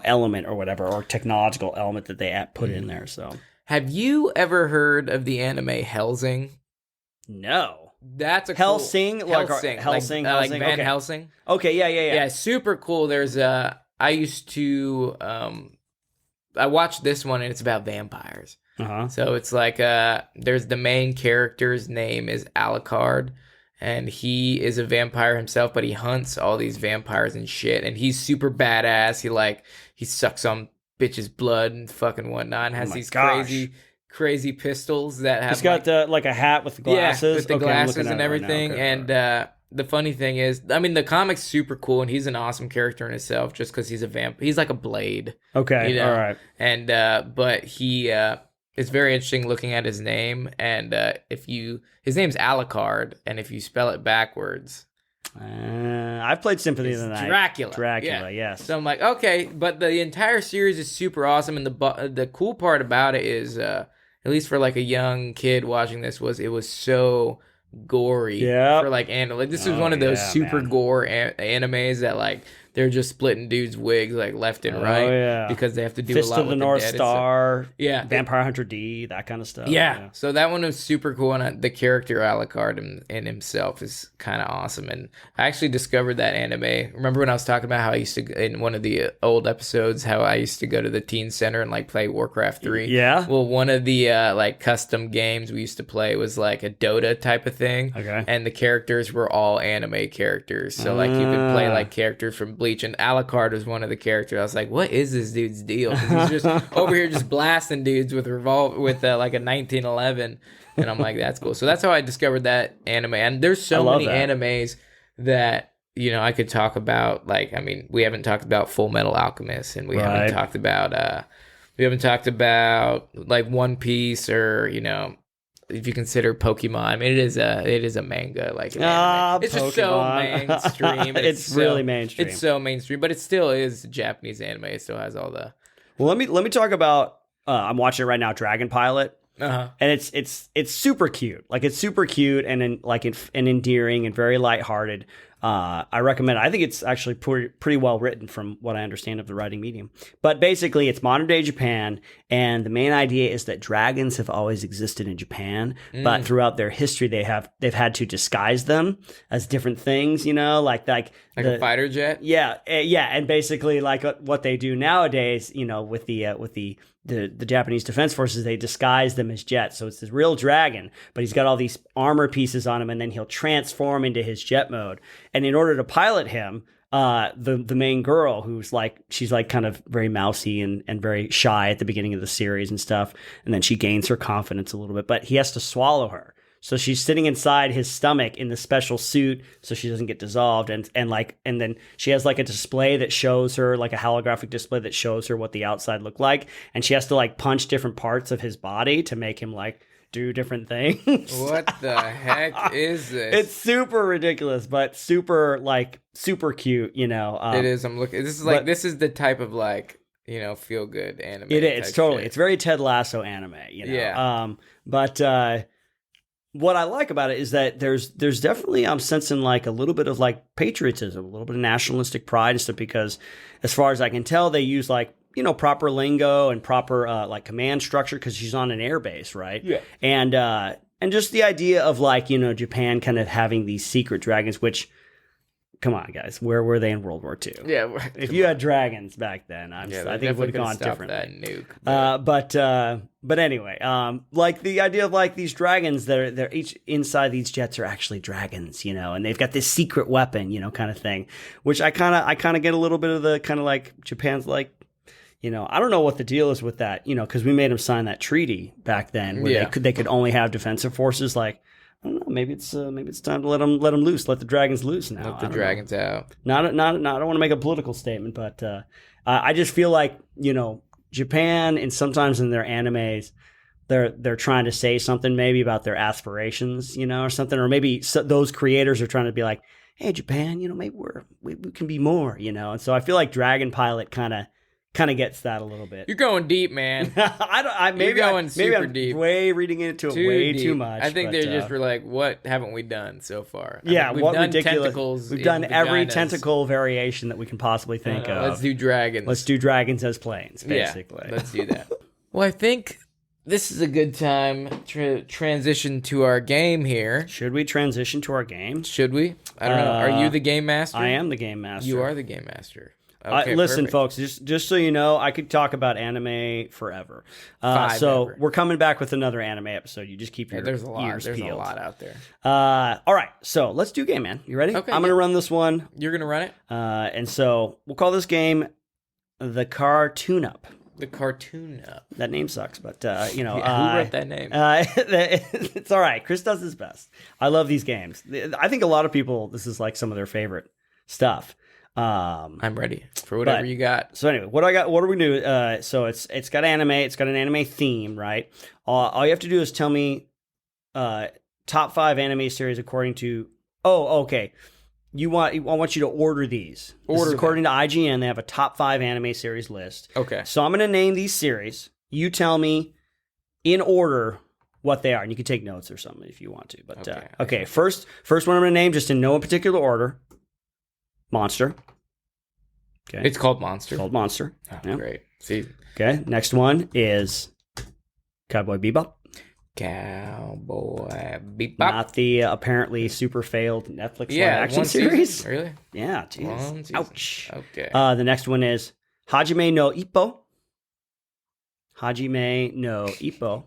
element or whatever, or technological element that they put in there, so... Have you ever heard of the anime Hellsing? No. That's a Hellsing? cool... Hellsing. Like Van okay. Helsing? Okay, yeah. Yeah, super cool. There's I used to I watched this one and it's about vampires. Uh-huh. So it's like there's the main character's name is Alucard, and he is a vampire himself, but he hunts all these vampires and shit, and he's super badass. He sucks on bitches' blood and fucking whatnot, and has these crazy pistols that have. He's got a hat with the glasses. Yeah, with the glasses and everything. Right and the funny thing is, I mean, the comic's super cool, and he's an awesome character in himself, just because he's a vamp. He's like a Blade. Okay, you know? All right. And but he it's very interesting looking at his name, and his name's Alucard, and if you spell it backwards. I've played Symphony of the Night. Dracula, yes. So I'm like, okay, but the entire series is super awesome, and the cool part about it is, at least for like a young kid watching this, it was so gory. Yeah. For like this is one of those super gore animes that like they're just splitting dudes' wigs like left and right because they have to do Fist a lot of the with North the dead. Star, Vampire Hunter D, that kind of stuff. Yeah. So that one was super cool, and the character Alucard in himself is kind of awesome. And I actually discovered that anime. Remember when I was talking about how I used to, in one of the old episodes, how I used to go to the teen center and like play Warcraft 3? Yeah. Well, one of the like custom games we used to play was like a Dota type of thing. Okay. And the characters were all anime characters. So like you could play like characters from Bleach, and Alucard was one of the characters. I was like, what is this dude's deal? 'Cause he's just over here just blasting dudes with like a 1911, and I'm like, that's cool. So that's how I discovered that anime. And there's so many animes that I could talk about. Like, I mean, we haven't talked about Full Metal Alchemist, and we haven't talked about like One Piece, or if you consider Pokemon. I mean, it is a manga, like an anime. It's just so mainstream. It's really mainstream. It's so mainstream, but it still is Japanese anime. It still has all the. Well, let me talk about. I'm watching it right now, Dragon Pilot. Uh-huh. And it's super cute. Like, it's super cute and endearing and very lighthearted. I recommend it. I think it's actually pretty well written from what I understand of the writing medium. But basically, it's modern day Japan, and the main idea is that dragons have always existed in Japan, but throughout their history, they've had to disguise them as different things. Like a fighter jet. Yeah, and basically, like what they do nowadays, with the Japanese Defense Forces, they disguise them as jets. So it's this real dragon, but he's got all these armor pieces on him, and then he'll transform into his jet mode. And in order to pilot him, the main girl, she's kind of very mousy and very shy at the beginning of the series and stuff, and then she gains her confidence a little bit, but he has to swallow her. So she's sitting inside his stomach in the special suit so she doesn't get dissolved. And then she has like a display that shows her, like a holographic display that shows her what the outside looked like. And she has to like punch different parts of his body to make him like do different things. What the heck is this? It's super ridiculous, but super cute, It is. I'm looking. This is the type of feel good anime. It is totally. Shit. It's very Ted Lasso anime, Yeah. But what I like about it is that there's definitely, I'm sensing like a little bit of like patriotism, a little bit of nationalistic pride and stuff, because as far as I can tell, they use like, proper lingo and proper like command structure, because she's on an air base, right? Yeah. And just the idea of like, Japan kind of having these secret dragons, which, come on, guys, where were they in World War II? Yeah. If you had dragons back then, I think it would have gone differently. That nuke. But anyway, like the idea of like these dragons that they're each inside these jets are actually dragons, and they've got this secret weapon, kind of thing, which I kind of get a little bit of the kind of like Japan's like, I don't know what the deal is with that, because we made them sign that treaty back then where they could only have defensive forces. Like, I don't know, maybe it's time to let them loose, let the dragons loose now. Let the dragons out. Not I don't want to make a political statement, but I just feel like Japan, and sometimes in their animes, they're trying to say something maybe about their aspirations, or something, or maybe those creators are trying to be like, hey, Japan, maybe we can be more, and so I feel like Dragon Pilot kind of gets that a little bit. You're going deep, man. Maybe I'm deep. Way reading into it way too much. I think they just were like, what haven't we done so far? Yeah, we've what done ridiculous. Tentacles. We've done every tentacle variation that we can possibly think of. Let's do dragons. Let's do dragons as planes, basically. Yeah, let's do that. Well, I think this is a good time to transition to our game here. Should we transition to our game? Should we? I don't know. Are you the game master? I am the game master. You are the game master. Listen, perfect. folks, just so you know, I could talk about anime forever. So Forever. we're coming back with another anime episode. You just keep your There's a lot. ears There's peeled. a lot out there. All right, so let's do a game, man. You ready? Okay, I'm going to run this one. You're gonna run it. And so we'll call this game the Car-Toon-Up. The Car-Toon-Up. That name sucks, but who Who wrote that name? It's all right. Chris does his best. I love these games. I think a lot of people, this is like some of their favorite stuff. I'm ready for whatever you got. So anyway, what do we do? So it's got anime. It's got an anime theme, right? All you have to do is tell me top 5 anime series according to. Oh, okay. I want you to order these. This is according to IGN, they have a top 5 anime series list. Okay. So I'm going to name these series. You tell me in order what they are, and you can take notes or something if you want to. But okay. First one I'm going to name just in no particular order. Monster. Okay. It's called Monster. It's called Monster. Oh, Yeah. great. See, Okay. Next one is Cowboy Bebop. Cowboy Bebop. Not the apparently super failed Netflix live action one series. season? Really? Yeah, jeez. One season. Ouch. Okay. The next one is Hajime no Ippo. Hajime no Ippo.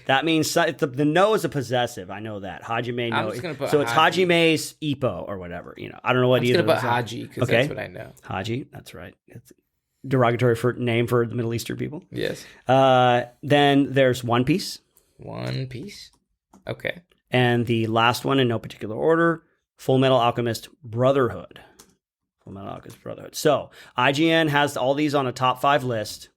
That means the no is a possessive. I know that. Hajime no. I'm just gonna put so it's Haji. Hajime's Ippo or whatever. I don't know what I'm either. just gonna of put those are. Haji because Okay. that's what I know. Haji. That's right. It's a derogatory name for the Middle Eastern people. Yes. Then there's One Piece. One Piece. Okay. And the last one in no particular order, Full Metal Alchemist Brotherhood. Full Metal Alchemist Brotherhood. So IGN has all these on a top 5 list.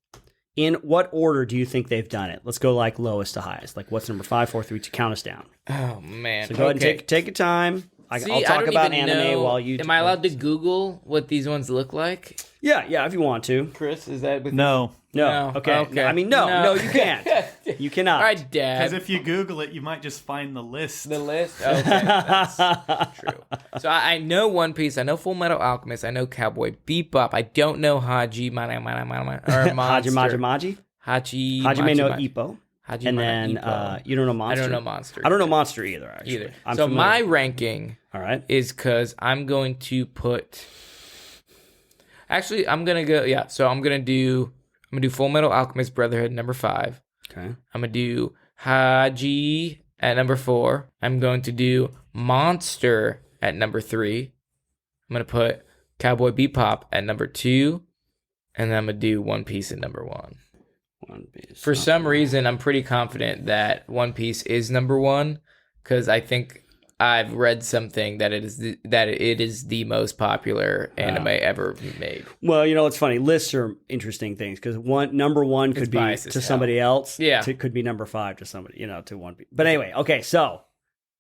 In what order do you think they've done it? Let's go like lowest to highest. Like what's number 5, 4, 3, 2, count us down. Oh man. So go ahead and take your time. I'll See, talk I don't about even anime know. while you. Am I allowed to Google what these ones look like? Yeah, if you want to. Chris, is that with No, No. No. Okay. Okay. I mean, no, you can't. You cannot. All right, because Dad. if you Google it, you might just find the list. The list? Okay, that's true. So I know One Piece. I know Full Metal Alchemist. I know Cowboy Bebop. I don't know Haji or Monster. Hajime no Ippo. Hajime And no then Ippo. you don't know Monster? I don't know Monster. I don't know Monster either, actually. either. I'm So familiar. my ranking All right. is because I'm going to put. Actually, I'm gonna go. Yeah. So I'm gonna do Full Metal Alchemist Brotherhood number 5. Okay. I'm gonna do Haji at number 4. I'm going to do Monster at number 3. I'm gonna put Cowboy Bebop at number 2, and then I'm gonna do One Piece at number 1. One Piece. For some reason, I'm pretty confident that One Piece is number 1 because I think I've read something that it is the most popular anime ever made. Well, it's funny. Lists are interesting things because number 1 could be biased as to hell. somebody else. Yeah. Could be number 5 to somebody. To One Piece. But anyway, okay. So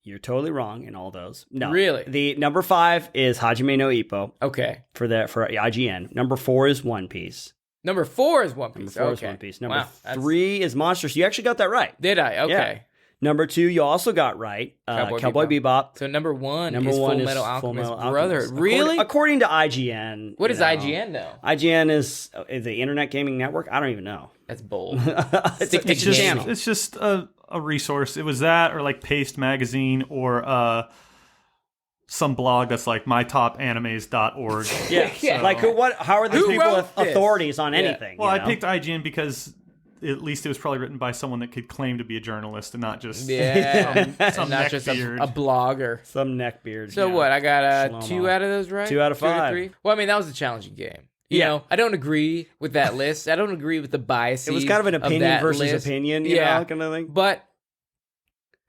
you're totally wrong in all those. No, Really? The number 5 is Hajime no Ippo Okay. for IGN. Number 4 is One Piece. Number 4 is One Number Piece. 4 okay. is One Piece. Number Wow, that's- 3 is Monster. So you actually got that right. Did I? Okay. Yeah. Number 2, you also got right. Cowboy Bebop. So number 1 Number is 1 Full is Metal Full Alchemist Metal Brotherhood. Alchemist. Really? According to IGN. What does IGN know? IGN is the Internet Gaming Network. I don't even know. That's bold. it's Stick to a gaming. channel. It's just a resource. It was that, or like Paste Magazine, or some blog that's like mytopanimes.org. Yeah. Yeah. Like how are these Who people wrote this? authorities on Yeah. anything? Well, you I know? picked IGN because at least it was probably written by someone that could claim to be a journalist and not just Yeah. some And not just a neckbeard. blogger. some neckbeard. So yeah. what? I got Shlomo. 2 out of those right? 2 out of 2 5. 3? Well, I mean, that was a challenging game. You Yeah. know, I don't agree with that list. I don't agree with the biases. It was kind of an opinion that versus list. opinion, Yeah. kind of thing. But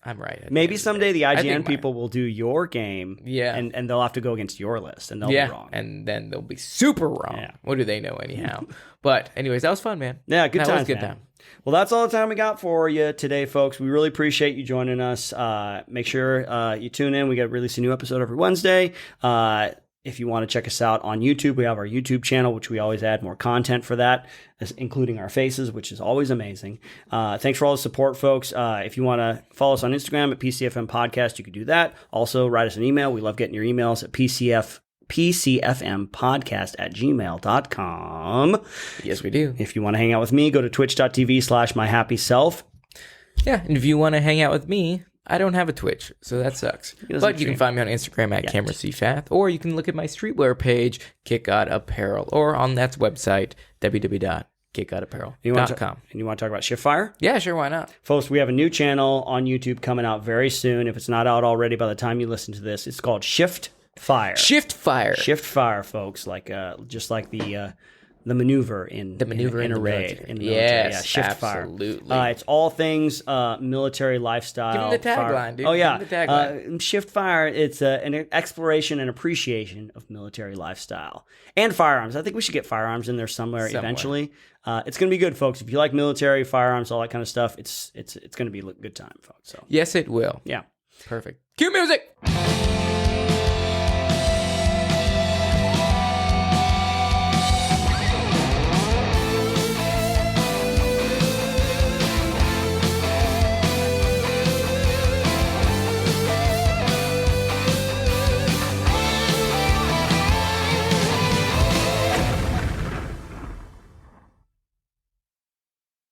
I'm right. at the Maybe end of someday the I IGN think people will do your game, Yeah. and they'll have to go against your list, and they'll yeah, be wrong. and then they'll be super wrong. Yeah. What do they know anyhow? But anyways, that was fun, man. Yeah, good That times, was good man. time. Well, that's all the time we got for you today, folks. We really appreciate you joining us. Make sure you tune in. We got to release a new episode every Wednesday. If you want to check us out on YouTube, we have our YouTube channel, which we always add more content for that, including our faces, which is always amazing. Thanks for all the support, folks. If you want to follow us on Instagram at PCFM Podcast, you can do that. Also, write us an email. We love getting your emails at pcfmpodcast@gmail.com. Yes, we do. If you want to hang out with me, go to twitch.tv/myhappyself. Yeah, and if you want to hang out with me, I don't have a Twitch, so that sucks. doesn't But you can stream. find me on Instagram at Cameron C. Fath, or you can look at my streetwear page, Kick Out Apparel, or on that website, www.kickoutapparel.com. And you want to talk about Shiftfire? Yeah, sure, why not? Folks, we have a new channel on YouTube coming out very soon. If it's not out already by the time you listen to this, it's called Shiftfire. Shiftfire, folks, like just like the maneuver in a raid military. in the military. Yes, Yeah, Shiftfire. absolutely. It's all things military lifestyle. Give 'em the tagline, dude. Oh yeah, Give 'em the tagline. Shiftfire. It's an exploration and appreciation of military lifestyle and firearms. I think we should get firearms in there somewhere. Eventually. It's going to be good, folks. If you like military firearms, all that kind of stuff, it's going to be a good time, folks. So Yes, it will. yeah. Perfect. Cue music!